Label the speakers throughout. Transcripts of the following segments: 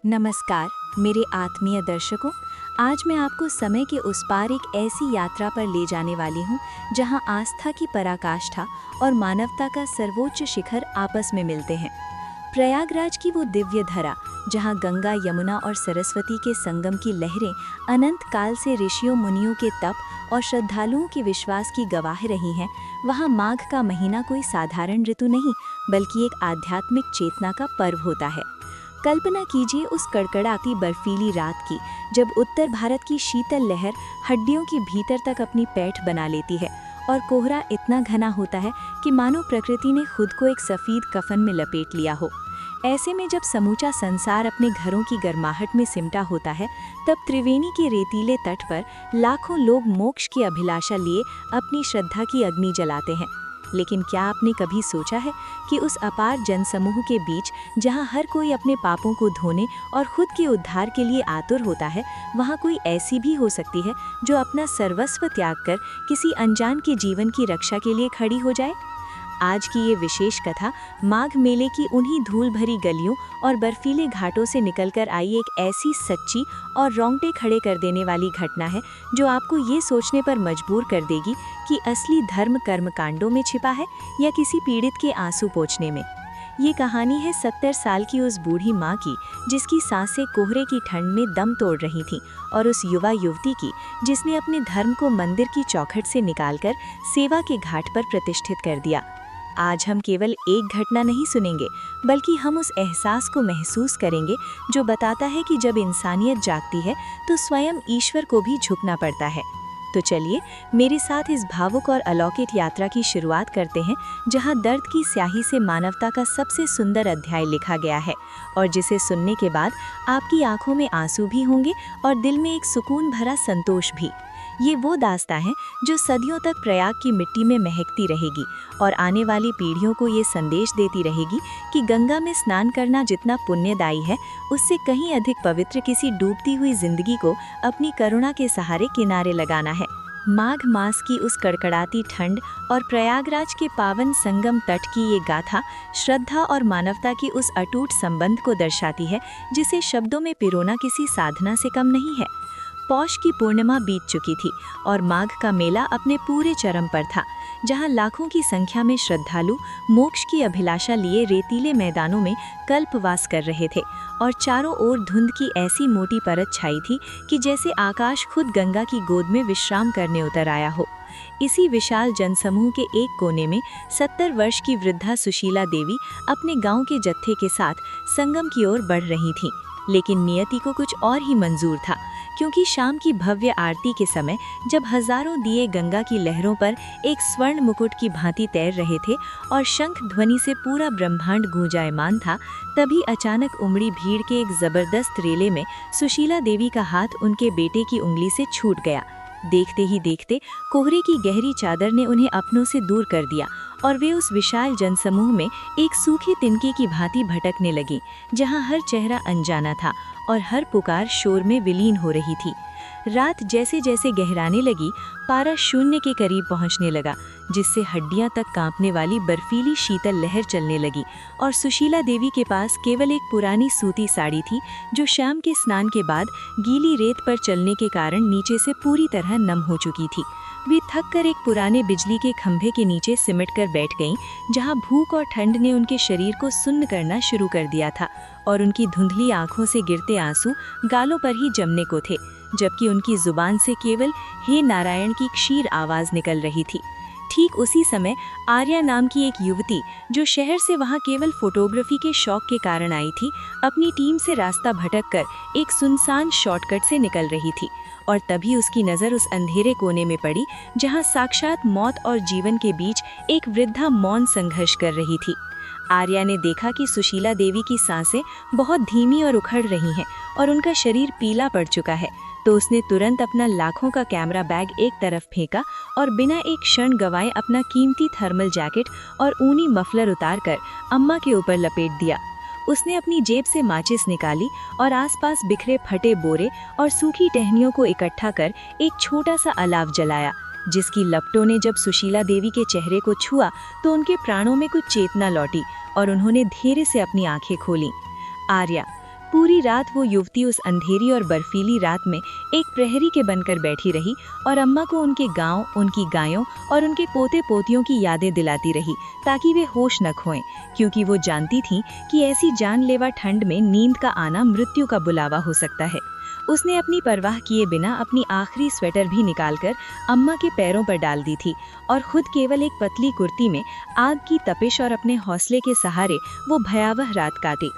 Speaker 1: नमस्कार मेरे आत्मीय दर्शकों। आज मैं आपको समय के उस पार एक ऐसी यात्रा पर ले जाने वाली हूँ जहाँ आस्था की पराकाष्ठा और मानवता का सर्वोच्च शिखर आपस में मिलते हैं। प्रयागराज की वो दिव्य धरा जहाँ गंगा, यमुना और सरस्वती के संगम की लहरें अनंत काल से ऋषियों मुनियों के तप और श्रद्धालुओं के विश्वास की गवाह रही हैं। वहाँ माघ का महीना कोई साधारण ऋतु नहीं बल्कि एक आध्यात्मिक चेतना का पर्व होता है। कल्पना कीजिए उस कड़कड़ाती बर्फीली रात की जब उत्तर भारत की शीतल लहर हड्डियों के भीतर तक अपनी पैठ बना लेती है और कोहरा इतना घना होता है कि मानो प्रकृति ने खुद को एक सफ़ेद कफन में लपेट लिया हो। ऐसे में जब समूचा संसार अपने घरों की गर्माहट में सिमटा होता है, तब त्रिवेणी के रेतीले तट पर लाखों लोग मोक्ष की अभिलाषा लिए अपनी श्रद्धा की अग्नि जलाते हैं। लेकिन क्या आपने कभी सोचा है कि उस अपार जनसमूह के बीच जहां हर कोई अपने पापों को धोने और खुद के उद्धार के लिए आतुर होता है, वहां कोई ऐसी भी हो सकती है जो अपना सर्वस्व त्याग कर किसी अनजान के जीवन की रक्षा के लिए खड़ी हो जाए। आज की ये विशेष कथा माघ मेले की उन्हीं धूल भरी गलियों और बर्फीले घाटों से निकलकर आई एक ऐसी सच्ची और रोंगटे खड़े कर देने वाली घटना है जो आपको ये सोचने पर मजबूर कर देगी कि असली धर्म कर्मकांडों में छिपा है या किसी पीड़ित के आंसू पोंछने में। ये कहानी है 70 साल की उस बूढ़ी माँ की जिसकी सांसें कोहरे की ठंड में दम तोड़ रही थीं, और उस युवा युवती की जिसने अपने धर्म को मंदिर की चौखट से निकालकर सेवा के घाट पर प्रतिष्ठित कर दिया। आज हम केवल एक घटना नहीं सुनेंगे बल्कि हम उस एहसास को महसूस करेंगे जो बताता है कि जब इंसानियत जागती है तो स्वयं ईश्वर को भी झुकना पड़ता है। तो चलिए मेरे साथ इस भावुक और अलौकिक यात्रा की शुरुआत करते हैं जहां दर्द की स्याही से मानवता का सबसे सुंदर अध्याय लिखा गया है और जिसे सुनने के बाद आपकी आंखों में आंसू भी होंगे और दिल में एक सुकून भरा संतोष भी। ये वो दास्तां है जो सदियों तक प्रयाग की मिट्टी में महकती रहेगी और आने वाली पीढ़ियों को ये संदेश देती रहेगी कि गंगा में स्नान करना जितना पुण्यदायी है, उससे कहीं अधिक पवित्र किसी डूबती हुई जिंदगी को अपनी करुणा के सहारे किनारे लगाना है। माघ मास की उस कड़कड़ाती ठंड और प्रयागराज के पावन संगम तट की ये गाथा श्रद्धा और मानवता की उस अटूट संबंध को दर्शाती है जिसे शब्दों में पिरोना किसी साधना से कम नहीं है। पौष की पूर्णिमा बीत चुकी थी और माघ का मेला अपने पूरे चरम पर था, जहां लाखों की संख्या में श्रद्धालु मोक्ष की अभिलाषा लिए रेतीले मैदानों में कल्पवास कर रहे थे और चारों ओर धुंध की ऐसी मोटी परत छाई थी कि जैसे आकाश खुद गंगा की गोद में विश्राम करने उतर आया हो। इसी विशाल जनसमूह के एक कोने में 70 वर्ष की वृद्धा सुशीला देवी अपने गांव के जत्थे के साथ संगम की ओर बढ़ रही थीं। लेकिन नियति को कुछ और ही मंजूर था, क्योंकि शाम की भव्य आरती के समय जब हजारों दिए गंगा की लहरों पर एक स्वर्ण मुकुट की भांति तैर रहे थे और शंख ध्वनि से पूरा ब्रह्मांड गूंजायमान था, तभी अचानक उमड़ी भीड़ के एक जबरदस्त रेले में सुशीला देवी का हाथ उनके बेटे की उंगली से छूट गया। देखते ही देखते कोहरे की गहरी चादर ने उन्हें अपनों से दूर कर दिया और वे उस विशाल जनसमूह में एक सूखे तिनके की भांति भटकने लगी, जहां हर चेहरा अनजाना था और हर पुकार शोर में विलीन हो रही थी। रात जैसे जैसे गहराने लगी, पारा शून्य के करीब पहुंचने लगा, जिससे हड्डियां तक कांपने वाली बर्फीली शीतल लहर चलने लगी और सुशीला देवी के पास केवल एक पुरानी सूती साड़ी थी जो शाम के स्नान के बाद गीली रेत पर चलने के कारण नीचे से पूरी तरह नम हो चुकी थी। वे थक कर एक पुराने बिजली के खंभे के नीचे सिमट कर बैठ गईं, जहां भूख और ठंड ने उनके शरीर को सुन्न करना शुरू कर दिया था और उनकी धुंधली आंखों से गिरते आंसू गालों पर ही जमने को थे, जबकि उनकी जुबान से केवल हे नारायण की क्षीर आवाज निकल रही थी। ठीक उसी समय आर्या नाम की एक युवती, जो शहर से वहां केवल फोटोग्राफी के शौक के कारण आई थी, अपनी टीम से रास्ता भटककर एक सुनसान शॉर्टकट से निकल रही थी और तभी उसकी नज़र उस अंधेरे कोने में पड़ी जहां साक्षात मौत और जीवन के बीच एक वृद्धा मौन संघर्ष कर रही थी। आर्या ने देखा कि सुशीला देवी की सांसें बहुत धीमी और उखड़ रही हैं और उनका शरीर पीला पड़ चुका है, तो उसने तुरंत अपना लाखों का कैमरा बैग एक तरफ फेंका और बिना एक क्षण गवाए अपना कीमती थर्मल जैकेट और ऊनी मफलर उतारकर अम्मा के ऊपर लपेट दिया। उसने अपनी जेब से माचिस निकाली और आसपास बिखरे फटे बोरे और सूखी टहनियों को इकट्ठा कर एक छोटा सा अलाव जलाया, जिसकी लपटों ने जब सुशीला देवी के चेहरे को छुआ तो उनके प्राणों में कुछ चेतना लौटी और उन्होंने धीरे से अपनी आंखें खोलीं। आर्या, पूरी रात वो युवती उस अंधेरी और बर्फीली रात में एक प्रहरी के बनकर बैठी रही और अम्मा को उनके गांव, उनकी गायों और उनके पोते पोतियों की यादें दिलाती रही ताकि वे होश न खोएं, क्योंकि वो जानती थीं कि ऐसी जानलेवा ठंड में नींद का आना मृत्यु का बुलावा हो सकता है। उसने अपनी परवाह किए बिना अपनी आखिरी स्वेटर भी निकालकर अम्मा के पैरों पर डाल दी थी और खुद केवल एक पतली कुर्ती में आग की तपिश और अपने हौसले के सहारे वो भयावह रात काटी।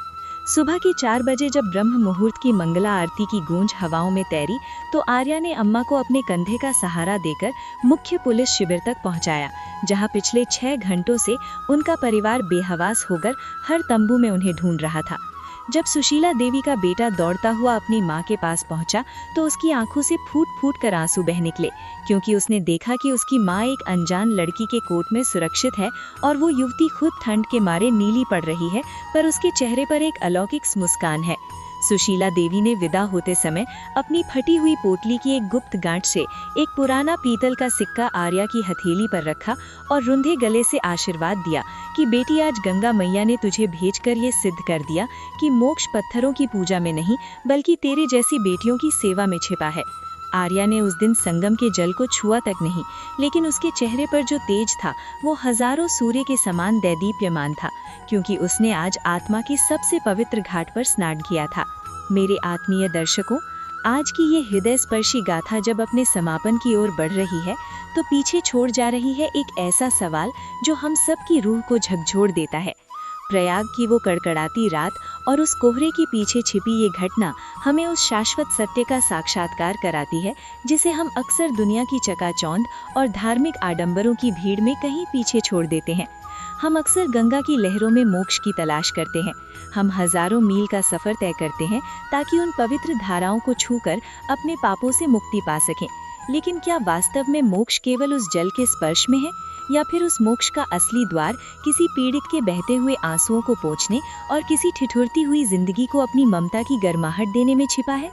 Speaker 1: सुबह के 4 बजे जब ब्रह्म मुहूर्त की मंगला आरती की गूंज हवाओं में तैरी तो आर्या ने अम्मा को अपने कंधे का सहारा देकर मुख्य पुलिस शिविर तक पहुंचाया, जहां पिछले 6 घंटों से उनका परिवार बेहवास होकर हर तंबू में उन्हें ढूंढ रहा था। जब सुशीला देवी का बेटा दौड़ता हुआ अपनी मां के पास पहुंचा तो उसकी आंखों से फूट फूट कर आंसू बह निकले, क्योंकि उसने देखा कि उसकी मां एक अनजान लड़की के कोट में सुरक्षित है और वो युवती खुद ठंड के मारे नीली पड़ रही है, पर उसके चेहरे पर एक अलौकिक मुस्कान है। सुशीला देवी ने विदा होते समय अपनी फटी हुई पोटली की एक गुप्त गांठ से एक पुराना पीतल का सिक्का आर्या की हथेली पर रखा और रुंधे गले से आशीर्वाद दिया कि बेटी, आज गंगा मैया ने तुझे भेजकर ये सिद्ध कर दिया कि मोक्ष पत्थरों की पूजा में नहीं बल्कि तेरे जैसी बेटियों की सेवा में छिपा है। आर्या ने उस दिन संगम के जल को छुआ तक नहीं, लेकिन उसके चेहरे पर जो तेज था वो हजारों सूर्य के समान दैदीप्यमान था, क्योंकि उसने आज आत्मा के सबसे पवित्र घाट पर स्नान किया था। मेरे आत्मीय दर्शकों, आज की ये हृदय स्पर्शी गाथा जब अपने समापन की ओर बढ़ रही है तो पीछे छोड़ जा रही है एक ऐसा सवाल जो हम सब की रूह को झकझोर देता है। प्रयाग की वो कड़कड़ाती रात और उस कोहरे के पीछे छिपी ये घटना हमें उस शाश्वत सत्य का साक्षात्कार कराती है जिसे हम अक्सर दुनिया की चकाचौंध और धार्मिक आडंबरों की भीड़ में कहीं पीछे छोड़ देते हैं। हम अक्सर गंगा की लहरों में मोक्ष की तलाश करते हैं। हम हजारों मील का सफर तय करते हैं ताकि उन पवित्र धाराओं को छूकर अपने पापों से मुक्ति पा सकें। लेकिन क्या वास्तव में मोक्ष केवल उस जल के स्पर्श में है, या फिर उस मोक्ष का असली द्वार किसी पीड़ित के बहते हुए आंसुओं को पोंछने और किसी ठिठुरती हुई जिंदगी को अपनी ममता की गर्माहट देने में छिपा है?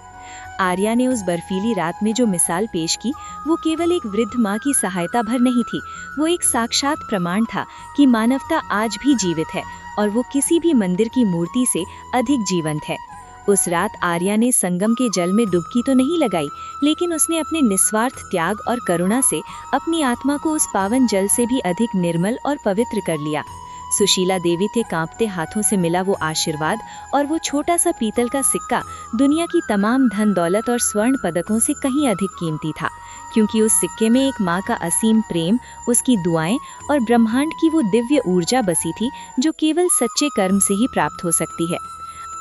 Speaker 1: आर्या ने उस बर्फीली रात में जो मिसाल पेश की वो केवल एक वृद्ध माँ की सहायता भर नहीं थी, वो एक साक्षात प्रमाण था कि मानवता आज भी जीवित है और वो किसी भी मंदिर की मूर्ति से अधिक जीवंत है। उस रात आर्या ने संगम के जल में डुबकी तो नहीं लगाई, लेकिन उसने अपने निस्वार्थ त्याग और करुणा से अपनी आत्मा को उस पावन जल से भी अधिक निर्मल और पवित्र कर लिया। सुशीला देवी के कांपते हाथों से मिला वो आशीर्वाद और वो छोटा सा पीतल का सिक्का दुनिया की तमाम धन दौलत और स्वर्ण पदकों से कहीं अधिक कीमती था, क्योंकि उस सिक्के में एक माँ का असीम प्रेम, उसकी दुआएं और ब्रह्मांड की वो दिव्य ऊर्जा बसी थी जो केवल सच्चे कर्म से ही प्राप्त हो सकती है।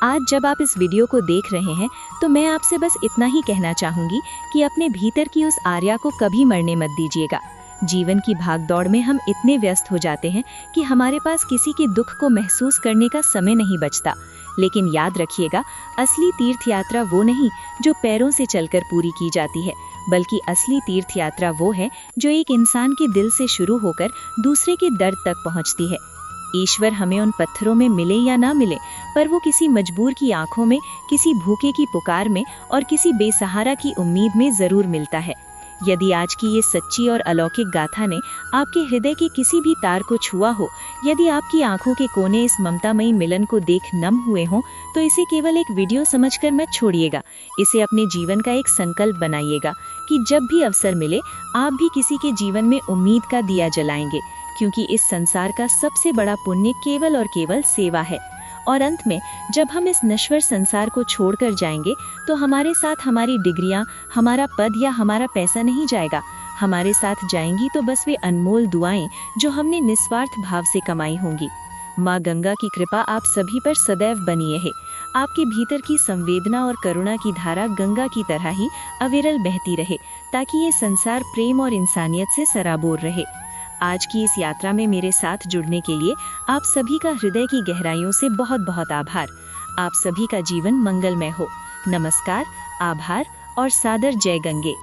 Speaker 1: आज जब आप इस वीडियो को देख रहे हैं तो मैं आपसे बस इतना ही कहना चाहूंगी कि अपने भीतर की उस आर्या को कभी मरने मत दीजिएगा। जीवन की भागदौड़ में हम इतने व्यस्त हो जाते हैं कि हमारे पास किसी के दुख को महसूस करने का समय नहीं बचता। लेकिन याद रखिएगा, असली तीर्थ यात्रा वो नहीं जो पैरों से चलकर पूरी की जाती है, बल्कि असली तीर्थ यात्रा वो है जो एक इंसान के दिल से शुरू होकर दूसरे के दर्द तक पहुंचती है। ईश्वर हमें उन पत्थरों में मिले या ना मिले, पर वो किसी मजबूर की आंखों में, किसी भूखे की पुकार में और किसी बेसहारा की उम्मीद में जरूर मिलता है। यदि आज की ये सच्ची और अलौकिक गाथा ने आपके हृदय के किसी भी तार को छुआ हो, यदि आपकी आंखों के कोने इस ममतामयी मिलन को देख नम हुए हों, तो इसे केवल एक वीडियो समझकर मत छोड़िएगा। इसे अपने जीवन का एक संकल्प बनाइएगा कि जब भी अवसर मिले आप भी किसी के जीवन में उम्मीद का दिया जलाएंगे, क्योंकि इस संसार का सबसे बड़ा पुण्य केवल और केवल सेवा है। और अंत में जब हम इस नश्वर संसार को छोड़कर जाएंगे तो हमारे साथ हमारी डिग्रियां, हमारा पद या हमारा पैसा नहीं जाएगा। हमारे साथ जाएंगी तो बस वे अनमोल दुआएं जो हमने निस्वार्थ भाव से कमाई होंगी। माँ गंगा की कृपा आप सभी पर सदैव बनी रहे। आपके भीतर की संवेदना और करुणा की धारा गंगा की तरह ही अविरल बहती रहे, ताकि ये संसार प्रेम और इंसानियत से सराबोर रहे। आज की इस यात्रा में मेरे साथ जुड़ने के लिए आप सभी का हृदय की गहराइयों से बहुत बहुत आभार। आप सभी का जीवन मंगलमय हो। नमस्कार, आभार और सादर जय गंगे।